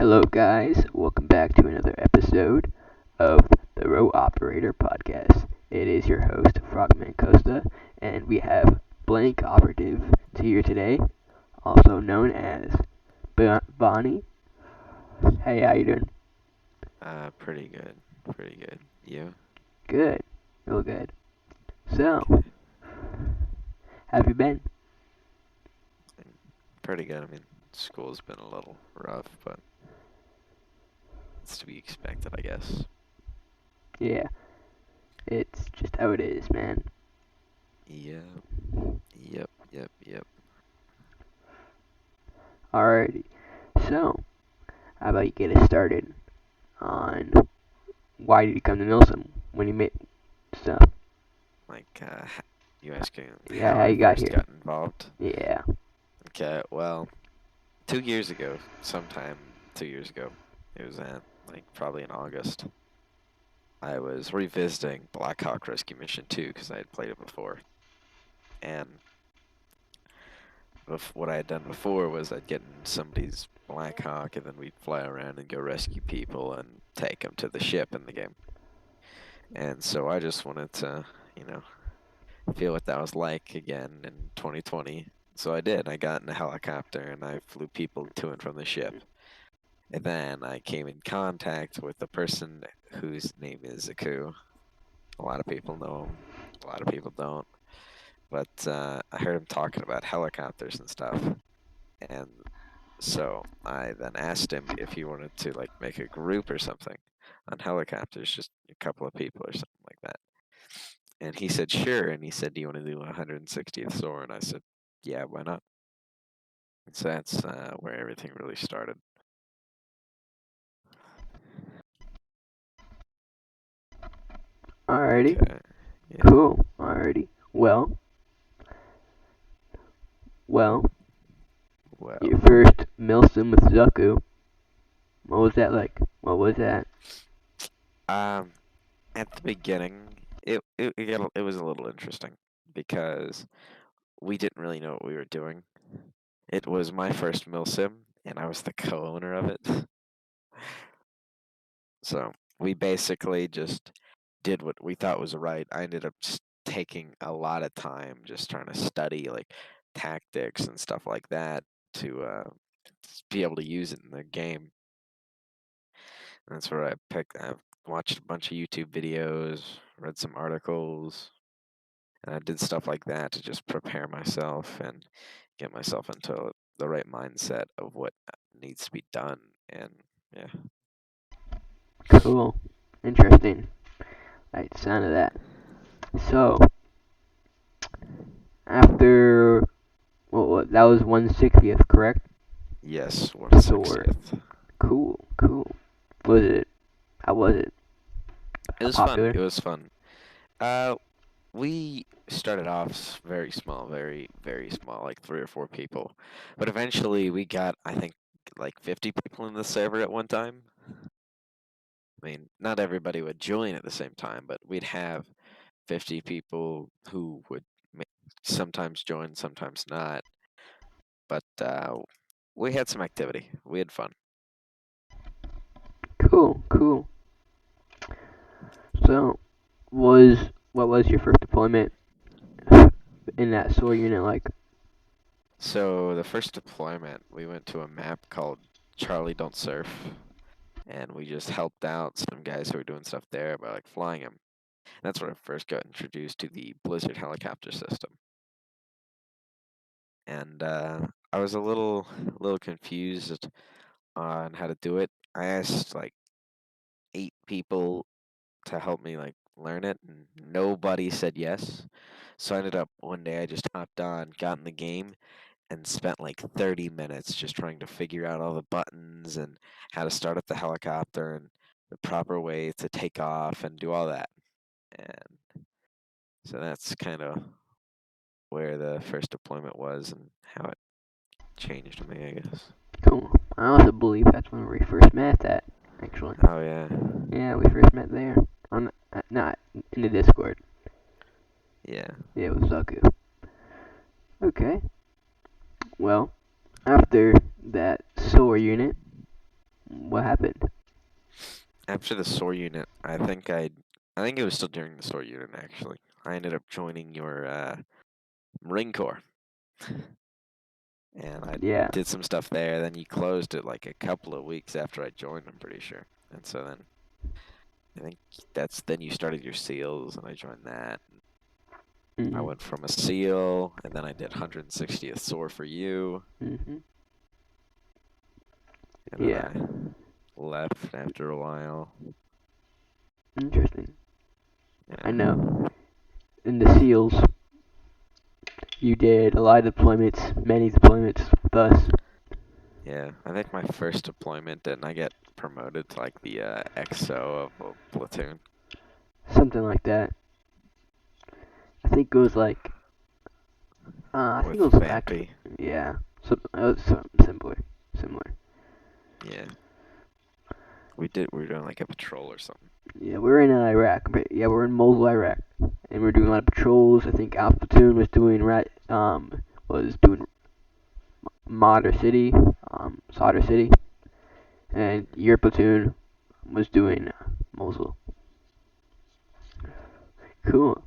Hello, guys. Welcome back to another episode of the BlankOperative podcast. It is your host, Frogman Costa, and we have BlankOperative here today, also known as Bonnie. Hey, how you doing? Pretty good. Pretty good. You? Good. Real good. So, Okay. have you been? Pretty good. I mean, school's been a little rough, but it's to be expected, I guess. Yeah, it's just how it is, man. Yep. Yep. Alrighty. So, how about you get us started on why did you come to Milsom when you made stuff? You asking Yeah, how how I you got first here? got involved? Yeah. Okay, well, 2 years ago, sometime 2 years ago, it was probably in August, I was revisiting Black Hawk Rescue Mission 2 because I had played it before. And what I had done before was I'd get in somebody's Black Hawk and then we'd fly around and go rescue people and take them to the ship in the game. And so I just wanted to, you know, feel what that was like again in 2020. So I did. I got in a helicopter and I flew people to and from the ship. And then I came in contact with a person whose name is Aku. A lot of people know him, a lot of people don't. But I heard him talking about helicopters and stuff. And so I then asked him if he wanted to like make a group or something on helicopters, just a couple of people or something like that. And he said sure, and he said, "Do you want to do 160th SOAR?" And I said, "Yeah, why not?" And so that's where everything really started. Alrighty. Okay, yeah. Cool. Alrighty. Well, your Well, first Milsim with Zuku. What was that like? What was that? um, at the beginning, it was a little interesting because we didn't really know what we were doing. It was my first milsim, and I was the co-owner of it. So we basically just did what we thought was right. I ended up just taking a lot of time just trying to study like tactics and stuff like that to be able to use it in the game. And that's where I watched a bunch of YouTube videos, read some articles, and I did stuff like that to just prepare myself and get myself into the right mindset of what needs to be done. And yeah. Cool. Interesting. Like the sound of that. So, after that was 160th, correct? Yes, SOAR. 160th. Cool. Was it? How was it? It was fun. Popular? It was fun. Uh, we started off very small, very small, like 3 or 4 people. But eventually we got, I think, like 50 people in the server at one time. I mean, not everybody would join at the same time, but we'd have 50 people who would sometimes join, sometimes not. But we had some activity. We had fun. Cool. So, what was your first deployment in that SOAR unit like? So the first deployment, we went to a map called Charlie Don't Surf, and we just helped out some guys who were doing stuff there by like flying them. That's where I first got introduced to the Blizzard helicopter system, and I was a little confused on how to do it. I asked like 8 people to help me like learn it, and nobody said yes. So I ended up one day I just hopped on, got in the game, and spent like 30 minutes just trying to figure out all the buttons and how to start up the helicopter and the proper way to take off and do all that. And so that's kind of where the first deployment was and how it changed me, I guess. Cool. I also believe that's when we first met. That actually. Oh, yeah. Yeah, we first met there on not in the Discord. Yeah. Yeah, it was Zaku. Okay. Well, after that SOAR unit, What happened? After the SOAR unit, I think it was still during the SOAR unit actually. I ended up joining your Marine Corps, and I Yeah. did some stuff there. Then you closed it like a couple of weeks after I joined. I'm pretty sure. And so then I think then you started your SEALs, and I joined that. I Mhm. went from a SEAL, and then I did 160th SOAR for you, Mhm. and then Yeah. I left after a while. Interesting. I know. Yeah. In the SEALs, you did a lot of deployments, many deployments with us. Yeah, I think my first deployment, didn't I get promoted to like the XO of a platoon? Something like that. I think it was like, I think With it was back. Vampy. Yeah. So it was something similar. Yeah, we were doing like a patrol or something. Yeah, we were in Iraq. But yeah, we're in Mosul, Iraq, and we're doing a lot of patrols. I think Alpha Platoon was doing Modder City, Solder City, and Hmm. your platoon was doing Mosul. Cool.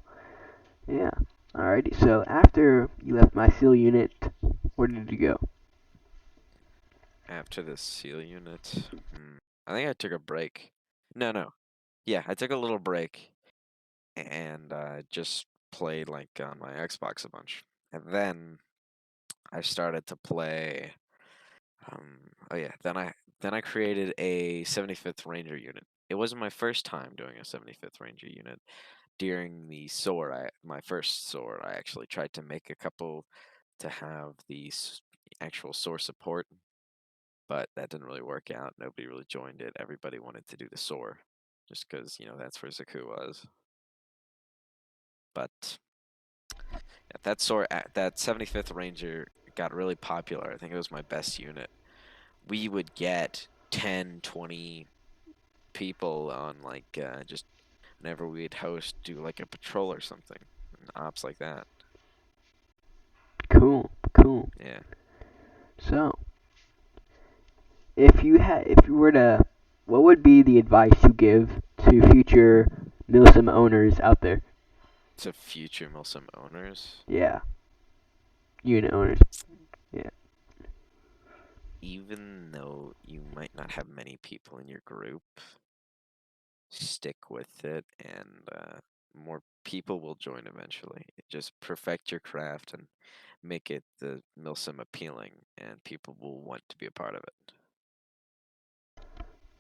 Yeah. Alrighty. So after you left my SEAL unit, where did you go? After the SEAL unit, I think I took a break. No, no. Yeah, I took a little break and just played like on my Xbox a bunch. And then I started to play. Oh yeah, then I created a 75th Ranger unit. It wasn't my first time doing a 75th Ranger unit. During the SOAR, my first SOAR, I actually tried to make a couple to have the actual SOAR support, but that didn't really work out. Nobody really joined it. Everybody wanted to do the SOAR, just because that's where Zaku was. But yeah, that SOAR, that 75th Ranger got really popular. I think it was my best unit. We would get 10, 20 people on like just whenever we'd do like a patrol or something, ops like that. Cool. Cool. Yeah. So if you were to, what would be the advice you give to future Milsim owners out there? To future Milsim owners, Yeah, unit owners. Yeah. even though you might not have many people in your group, stick with it, and more people will join eventually. Just perfect your craft and make it the Milsim appealing, and people will want to be a part of it.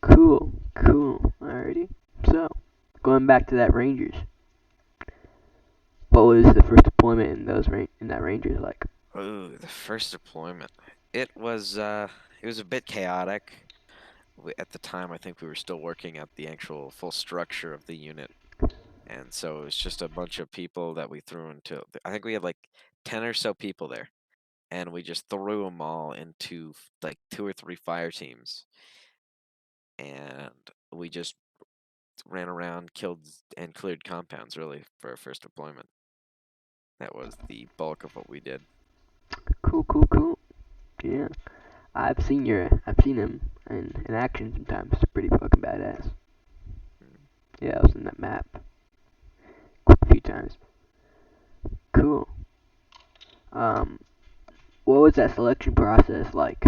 Cool. Cool. Alrighty. So going back to that Rangers, what was the first deployment in that Rangers like? Oh, the first deployment. It was a bit chaotic. At the time, I think we were still working at the actual full structure of the unit. And so it was just a bunch of people that we threw into. I think we had like 10 or so people there. And we just threw them all into like two or three fire teams. And we just ran around, killed, and cleared compounds really for our first deployment. That was the bulk of what we did. Cool. Cool. Cool. Yeah. I've seen him in action sometimes. It's pretty fucking badass. Mm. Yeah, I was in that map a few times. Cool. Um, what was that selection process like?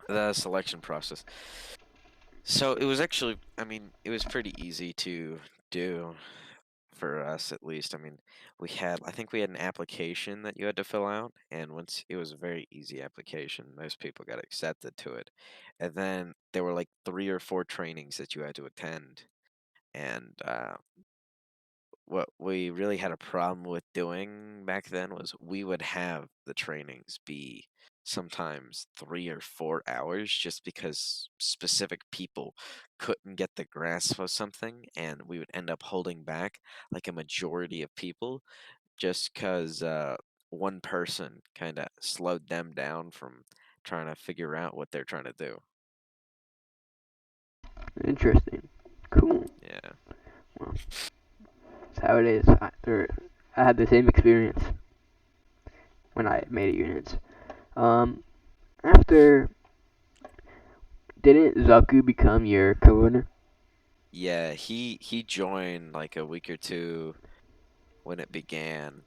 The selection process. So it was actually, I mean, it was pretty easy to do for us at least. I mean, I think we had an application that you had to fill out, and once it was a very easy application, most people got accepted to it. And then there were like 3 or 4 trainings that you had to attend. And what we really had a problem with doing back then was we would have the trainings be sometimes 3 or 4 hours just because specific people couldn't get the grasp of something, and we would end up holding back like a majority of people just because one person kind of slowed them down from trying to figure out what they're trying to do. Interesting. Cool. Yeah. Well, that's how it is. I had the same experience when I Mm. made a units. Um, after Didn't Zaku become your co-owner? Yeah, he joined like a week or two when it began,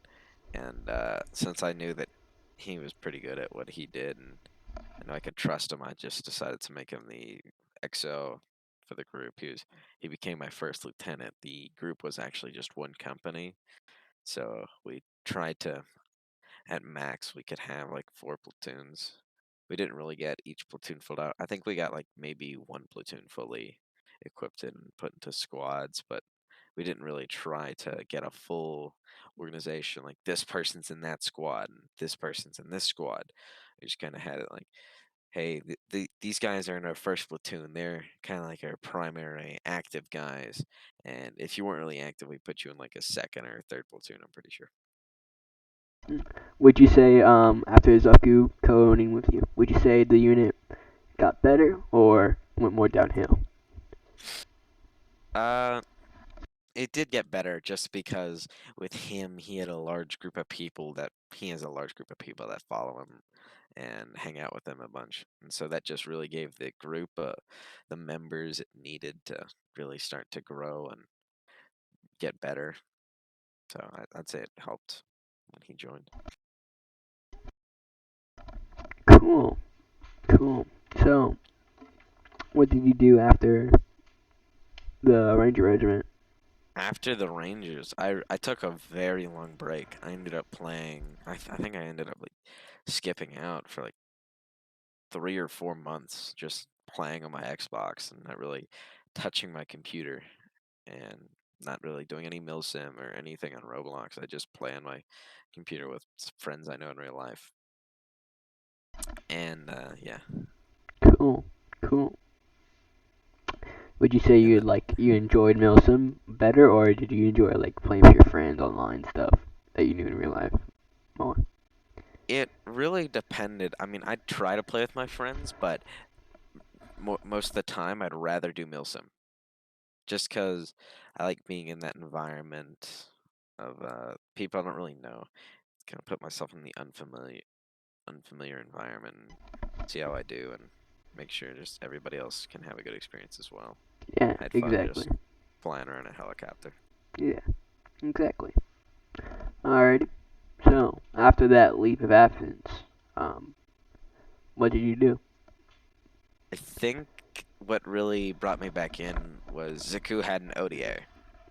and since I knew that he was pretty good at what he did, and I know I could trust him, I just decided to make him the XO for the group. He became my first lieutenant. The group was actually just one company, so we tried to at max we could have like 4 platoons. We didn't really get each platoon filled out. I think we got like maybe one platoon fully equipped and put into squads, but we didn't really try to get a full organization like this person's in that squad and this person's in this squad. We just kind of had it like, hey, these guys are in our first platoon. They're kind of like our primary active guys, and if you weren't really active, we put you in like a second or third platoon. I'm pretty sure. Would you say after Zaku co-owning with you, would you say the unit got better or went more downhill? Uh, it did get better just because with him, he had a large group of people that he has a large group of people that follow him and hang out with him a bunch. And so that just really gave the group the members it needed to really start to grow and get better. So I'd say it helped when he joined. Cool, cool. So, what did you do after the Ranger Regiment? After the Rangers, I took a very long break. I ended up playing. I think I ended up like skipping out for like 3 or 4 months, just playing on my Xbox and not really touching my computer and not really doing any milsim or anything on Roblox. I just play on my computer with friends I know in real life. And yeah, Cool, cool. Would you say and you you enjoyed Milsim better, or did you enjoy like playing with your friends online stuff that you knew in real life more? it really depended. I mean, I'd try to play with my friends, but most of the time I'd rather do milsim. Just because I like being in that environment of people I don't really know. Kind of put myself in the unfamiliar environment and see how I do and make sure just everybody else can have a good experience as well. Yeah, I had fun exactly. just flying around a helicopter. Yeah, exactly. Alrighty. So after that leap of absence, um, what did you do? I think what really brought me back in was Zaku had an ODA,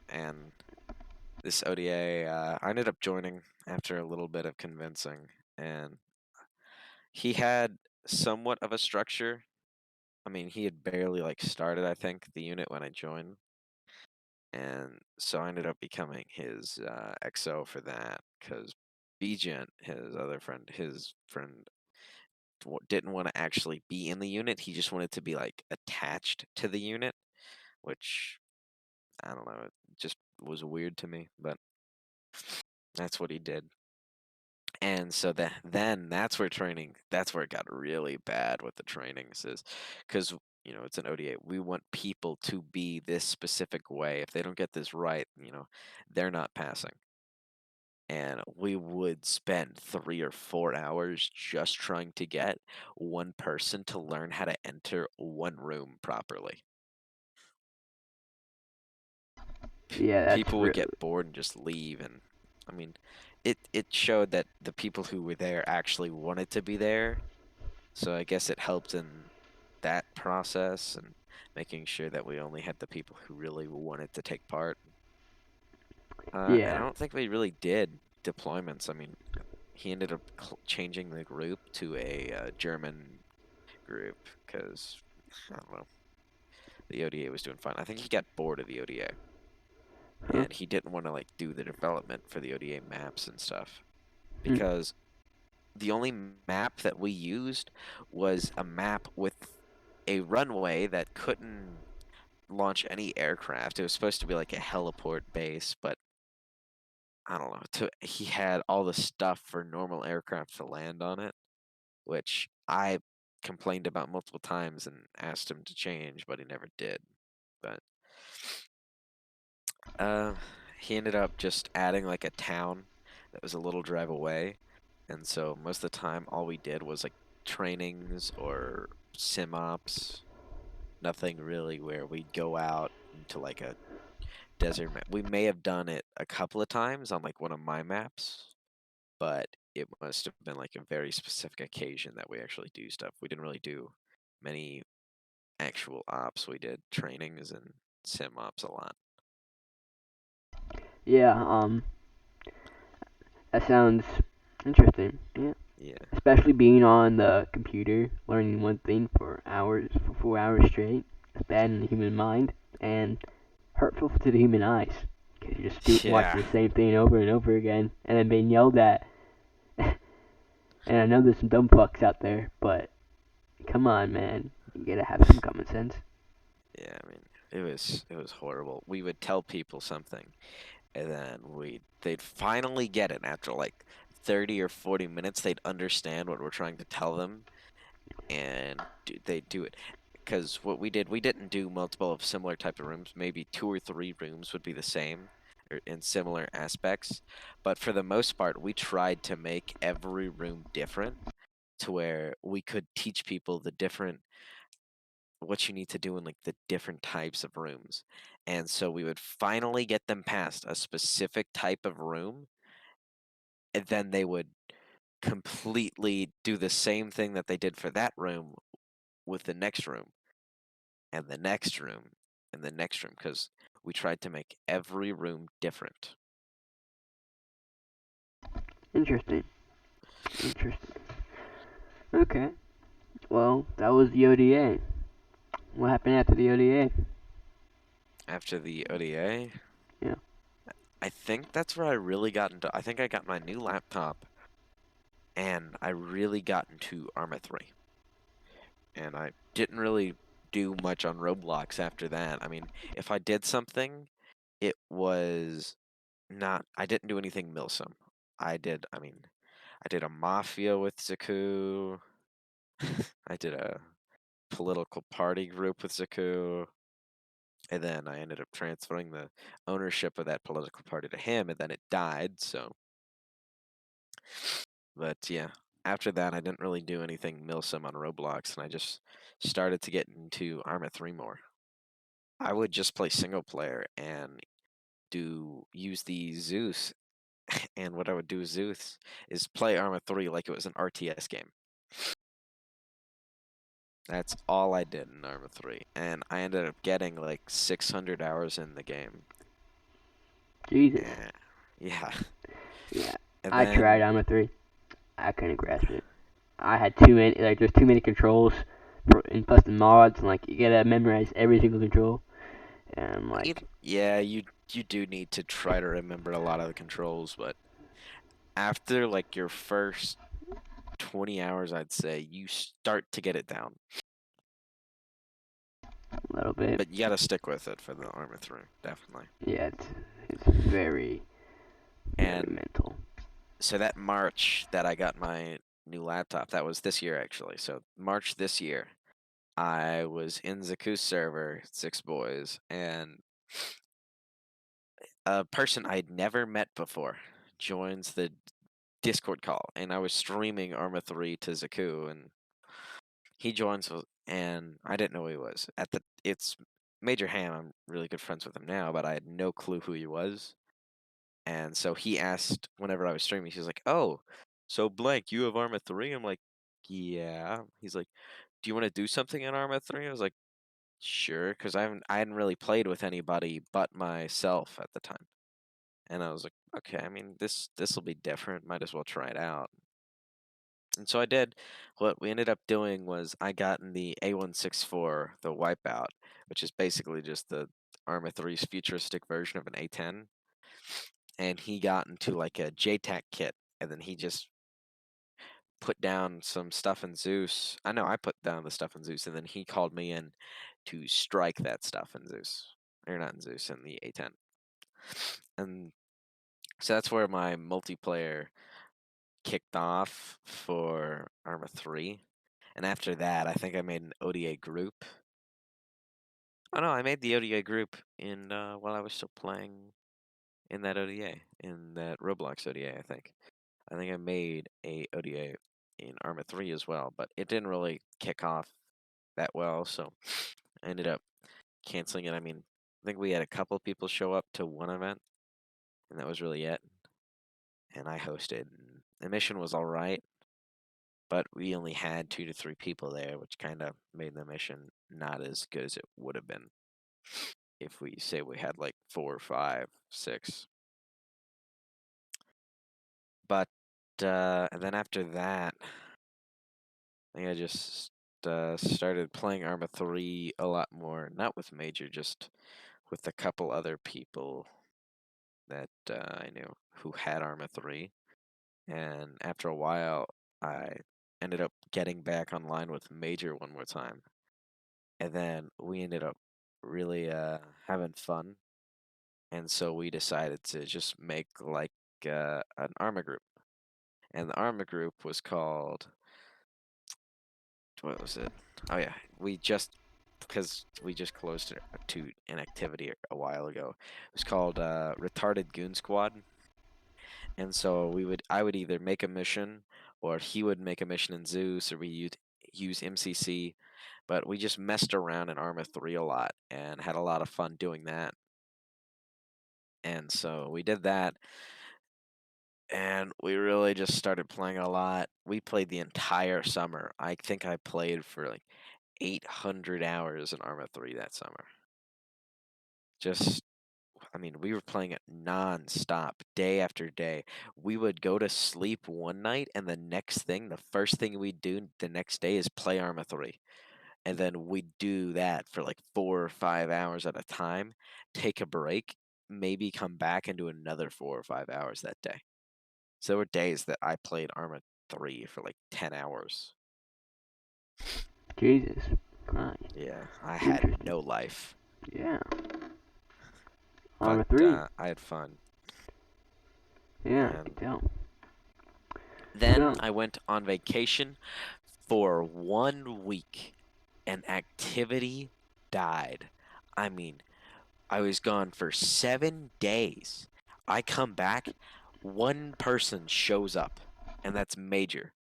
and this ODA I ended up joining after a little bit of convincing, and he had somewhat of a structure. I mean, he had barely like started, I think, the unit when I joined, and so I ended up becoming his XO for that because Bgent, his friend, didn't want to actually be in the unit. He just wanted to be like attached to the unit, which I don't know, it just was weird to me, but that's what he did. And so then that's where it got really bad with the trainings is because it's an ODA. We want people to be this specific way. If they don't get this right, they're not passing. And we would spend 3 or 4 hours just trying to get one person to learn how to enter one room properly. Yeah, that's People would really get bored and just leave, and I mean, it showed that the people who were there actually wanted to be there. So I guess it helped in that process and making sure that we only had the people who really wanted to take part. And I yeah, don't think we really did deployments. I mean, he ended up changing the group to a German group because I don't know, the ODA was doing fine. I think he got bored of the ODA huh? and he didn't want to like do the development for the ODA maps and stuff Hmm. because the only map that we used was a map with a runway that couldn't launch any aircraft. It was supposed to be like a heliport base, but I don't know. He had all the stuff for normal aircraft to land on it, which I complained about multiple times and asked him to change, but he never did. But uh, he ended up just adding like a town that was a little drive away, and so most of the time all we did was like trainings or sim ops. Nothing really where we'd go out into like a desert map. We may have done it a couple of times on like one of my maps, but it must have been like a very specific occasion that we actually do stuff. We didn't really do many actual ops. We did trainings and sim ops a lot. Yeah, that sounds interesting. Yeah. Yeah. Especially being on the computer, learning one thing for hours, for 4 hours straight. It's bad in the human mind and hurtful to the human eyes. Because you're just watching Yeah. the same thing over and over again and then being yelled at. And I know there's some dumb fucks out there, but come on, man. You gotta have some common sense. Yeah, I mean, it was horrible. We would tell people something, and then they'd finally get it after like 30 or 40 minutes. They'd understand what we're trying to tell them, and they'd do it. Because what we did, we didn't do multiple of similar type of rooms. Maybe 2 or 3 rooms would be the same or in similar aspects, but for the most part, we tried to make every room different to where we could teach people the different what you need to do in like the different types of rooms. And so we would finally get them past a specific type of room, and then they would completely do the same thing that they did for that room with the next room and the next room and the next room because we tried to make every room different. Interesting. Interesting. Okay. Well, that was the ODA. What happened after the ODA? After the ODA, Yeah. I think that's where I really got into. I think I got my new laptop and I really got into Arma 3. And I didn't really do much on Roblox after that. I mean, if I did something, it was not. I didn't do anything Milsim. I mean, I did a mafia with Zaku. I did a political party group with Zaku. And then I ended up transferring the ownership of that political party to him, and then it died, so. But yeah, after that, I didn't really do anything Milsim on Roblox, and I just started to get into Arma 3 more. I would just play single player and use the Zeus, and what I would do with Zeus is play Arma 3 like it was an RTS game. That's all I did in Arma 3, and I ended up getting like 600 hours in the game. Jesus. And yeah, Yeah. and I tried then Arma 3. I couldn't grasp it. I had too many, like, there's too many controls and plus the mods, and, like, you gotta memorize every single control. And I'm like, yeah, you do need to try to remember a lot of the controls, but after like your first 20 hours, I'd say you start to get it down. a little bit. But you gotta stick with it for the Arma 3, definitely. Yeah, it's very, very And mental. so that March that I got my new laptop, that was this year actually. So March this year, I was in Zaku's server, Six Boys, and a person I'd never met before joins the Discord call, and I was streaming Arma 3 to Zaku, and he joins, and I didn't know who he was. It's Major Ham. I'm really good friends with him now, but I had no clue who he was. And so he asked whenever I was streaming, he was like, "Oh, so Blank, you have Arma 3?" I'm like, "Yeah." He's like, "Do you want to do something in Arma 3?" I was like, "Sure," because I hadn't really played with anybody but myself at the time. And I was like, "Okay, I mean this will be different. Might as well try it out." And so I did. What we ended up doing was I got in the A164, the Wipeout, which is basically just the Arma 3's futuristic version of an A10. And he got into like a JTAC kit, and then he just put down some stuff in Zeus. I know I put down the stuff in Zeus, and then he called me in to strike that stuff in Zeus. Or not in Zeus, in the A10. And so that's where my multiplayer kicked off for Arma 3. And after that, I think I made an ODA group. Oh no, I made the ODA group in while I was still playing in that ODA, in that Roblox ODA, I think. I think I made a ODA in Arma 3 as well, but it didn't really kick off that well, so ended up canceling it. I mean, I think we had a couple people show up to one event, and that was really it. And I hosted. And the mission was all right, but we only had 2 to 3 people there, which kind of made the mission not as good as it would have been if we say we had like 4, 5, 6. But and then after that, I think I just started playing Arma 3 a lot more. Not with Major, just with a couple other people that I knew who had Arma 3. And after a while, I ended up getting back online with Major one more time. And then we ended up really having fun. And so we decided to just make like an Arma group. And the Arma group was called, what was it? Oh yeah, because we just closed it to an activity a while ago. It was called Retarded Goon Squad. And so I would either make a mission, or he would make a mission in Zeus, or we'd use MCC. But we just messed around in Arma 3 a lot and had a lot of fun doing that. And so we did that, and we really just started playing a lot. We played the entire summer. I think I played for like 800 hours in Arma 3 that summer. Just, I mean, we were playing it non-stop, day after day. We would go to sleep one night, and the first thing we'd do the next day is play Arma 3. And then we'd do that for like 4 or 5 hours at a time, take a break, maybe come back and do another 4 or 5 hours that day. So there were days that I played Arma 3 for like 10 hours. Jesus Christ. Yeah, I had Interesting. no life. Yeah. But Arma 3. I had fun. Yeah, I And can tell. then So, I went on vacation for 1 week, and activity died. I mean, I was gone for 7 days. I come back, one person shows up, and that's Major.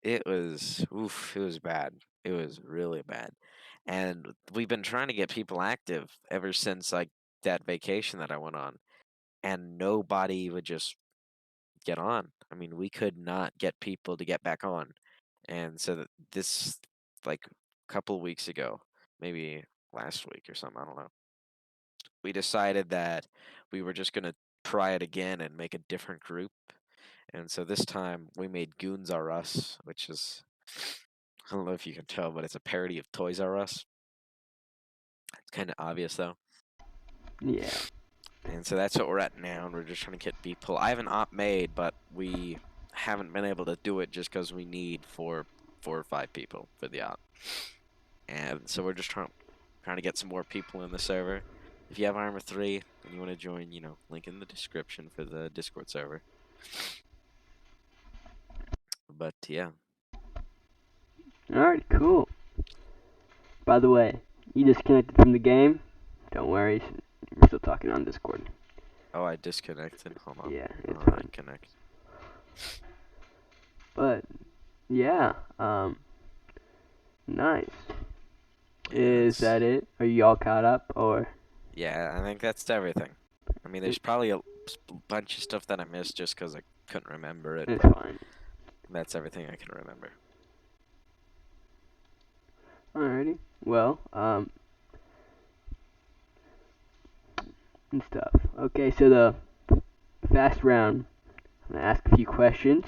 It was, oof, it was bad. It was really bad. And we've been trying to get people active ever since like that vacation that I went on, and nobody would just get on. I mean, we could not get people to get back on. And so this, like, couple weeks ago, maybe last week or something, I don't know, we decided that we were just going to try it again and make a different group. And so this time we made Goons R Us, which is, I don't know if you can tell, but it's a parody of Toys R Us. It's kind of obvious though. yeah. And so that's what we're at now, and we're just trying to get people. I have an op made, but we haven't been able to do it just because we need four or 5 people for the op. And so we're just trying to get some more people in the server. If you have Armor 3 and you want to join, link in the description for the Discord server. But yeah. Alright, cool. By the way, you disconnected from the game? Don't worry, we're still talking on Discord. Oh, I disconnected. Hold on. Yeah, it's I'll fine. reconnect. But, yeah, nice. Yeah, Is that it? Are you all caught up, or? Yeah, I think that's everything. I mean, there's probably a bunch of stuff that I missed just because I couldn't remember it, It's but fine. that's everything I can remember. Alrighty. Well, and stuff. Okay, so the fast round. I'm gonna ask a few questions,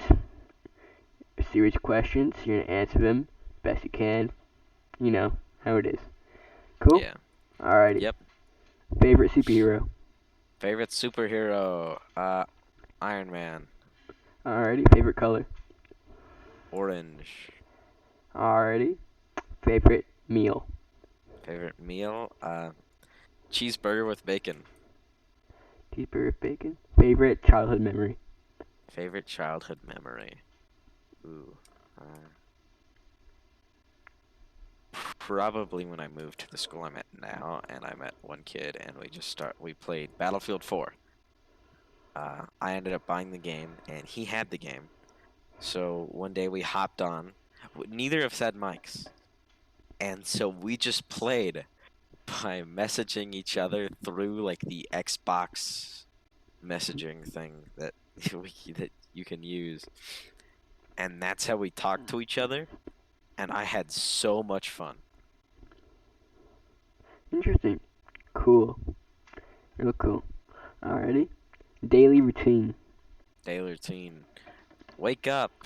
a series of questions. You're gonna answer them best you can. You know how it is. Cool. Yeah. Alrighty. Yep. Favorite superhero. Favorite superhero? Iron Man. Alrighty. Favorite color. Orange. Alrighty. Favorite meal. Favorite meal? Cheeseburger with bacon. Cheeseburger with bacon. Favorite childhood memory. Favorite childhood memory? Ooh. Probably when I moved to the school I'm at now, and I met one kid, and we played Battlefield 4. I ended up buying the game, and he had the game. So one day we hopped on. Neither of us had mics. And so we just played by messaging each other through like the Xbox messaging thing that that you can use. And that's how we talked to each other. And I had so much fun. Interesting. Cool. Real cool. Alrighty. Daily routine. Daily routine. Wake up,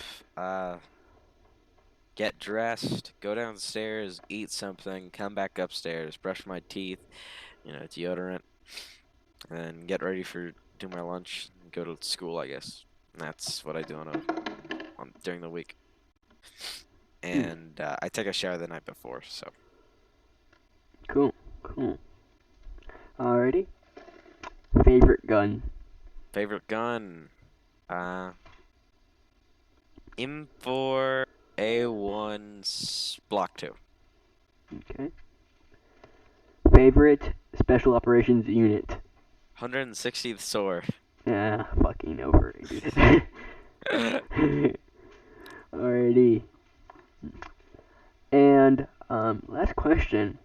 get dressed, go downstairs, eat something, come back upstairs, brush my teeth, deodorant, and then get ready for do my lunch, and go to school, I guess. And that's what I do during the week. And I take a shower the night before, so. Cool. Cool. Alrighty. Favorite gun. Favorite gun? M4 A1 Block 2. Okay. Favorite special operations unit. 160th SOAR. Yeah, fucking overrated. Alrighty. And last question.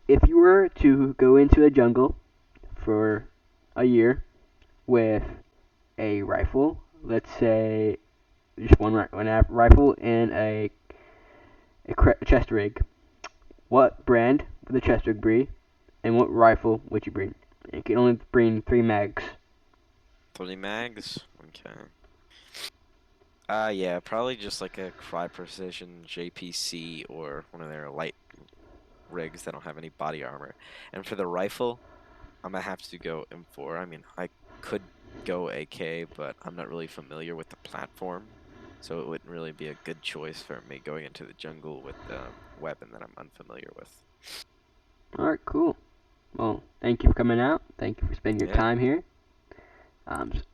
If you were to go into a jungle for a year with a rifle, let's say just one rifle and a chest rig, what brand would the chest rig be, and what rifle would you bring? You can only bring 3 mags. 30 mags? Okay. Yeah, probably just like a Cry Precision JPC or one of their light rigs that don't have any body armor. And for the rifle, I'm gonna have to go M4. I mean, I could go AK, but I'm not really familiar with the platform, so it wouldn't really be a good choice for me going into the jungle with the weapon that I'm unfamiliar with. Alright, cool. Well, thank you for coming out. Thank you for spending your Yeah, time here. it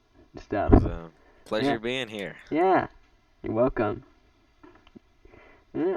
Stuff. was a pleasure Yeah. being here. Yeah. You're welcome. Yeah.